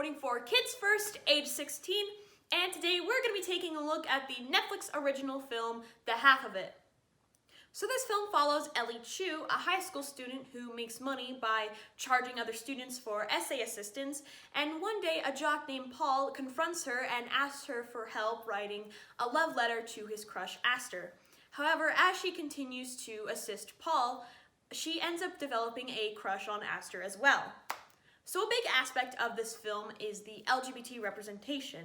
reporting for Kids First, age 16, and today we're going to be taking a look at the Netflix original film, The Half of It. So this film follows Ellie Chu, a high school student who makes money by charging other students for essay assistance, and one day a jock named Paul confronts her and asks her for help writing a love letter to his crush Aster. However, as she continues to assist Paul, she ends up developing a crush on Aster as well. So a big aspect of this film is the LGBT representation,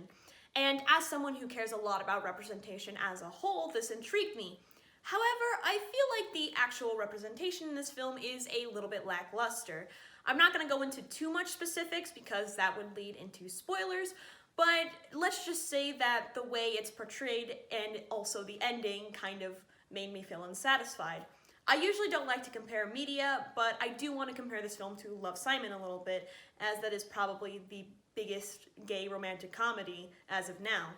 and as someone who cares a lot about representation as a whole, this intrigued me. However, I feel like the actual representation in this film is a little bit lackluster. I'm not going to go into too much specifics because that would lead into spoilers, but let's just say that the way it's portrayed and also the ending kind of made me feel unsatisfied. I usually don't like to compare media, but I do want to compare this film to Love, Simon a little bit, as that is probably the biggest gay romantic comedy as of now.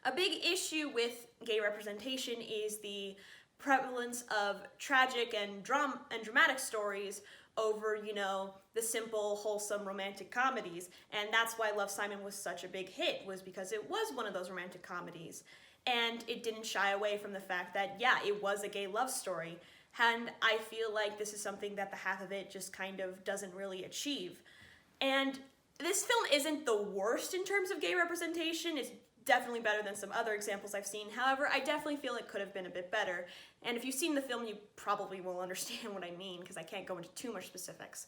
A big issue with gay representation is the prevalence of tragic and dramatic stories over, the simple, wholesome romantic comedies. And that's why Love, Simon was such a big hit, was because it was one of those romantic comedies. And it didn't shy away from the fact that, yeah, it was a gay love story. And I feel like this is something that The Half of It just kind of doesn't really achieve. And this film isn't the worst in terms of gay representation. It's definitely better than some other examples I've seen. However, I definitely feel it could have been a bit better. And if you've seen the film, you probably will understand what I mean, because I can't go into too much specifics.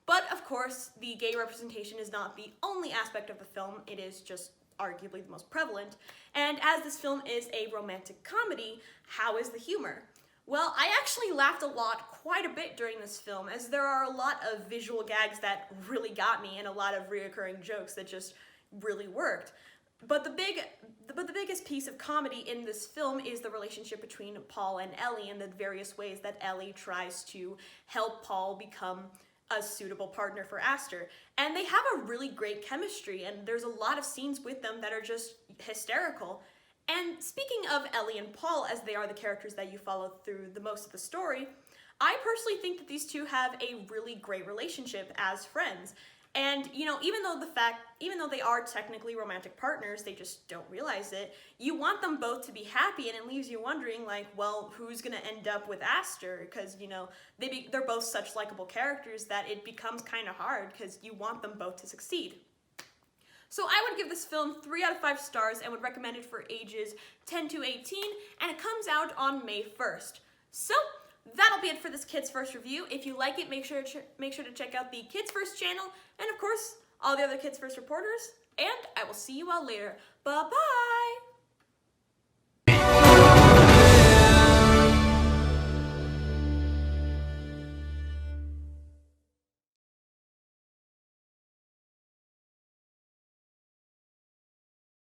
But of course, the gay representation is not the only aspect of the film. It is just arguably the most prevalent. And as this film is a romantic comedy, how is the humor? Well, I actually laughed a lot, quite a bit during this film, as there are a lot of visual gags that really got me and a lot of reoccurring jokes that just really worked. But the biggest piece of comedy in this film is the relationship between Paul and Ellie and the various ways that Ellie tries to help Paul become a suitable partner for Aster. And they have a really great chemistry, and there's a lot of scenes with them that are just hysterical. And speaking of Ellie and Paul, as they are the characters that you follow through the most of the story, I personally think that these two have a really great relationship as friends. And, even though they are technically romantic partners, they just don't realize it, you want them both to be happy, and it leaves you wondering, well, who's gonna end up with Aster? Because, they're both such likable characters that it becomes kind of hard, because you want them both to succeed. So I would give this film 3 out of 5 stars and would recommend it for ages 10 to 18, and it comes out on May 1st. So that'll be it for this Kids First review. If you like it, make sure to check out the Kids First channel, and of course, all the other Kids First reporters, and I will see you all later. Bye-bye!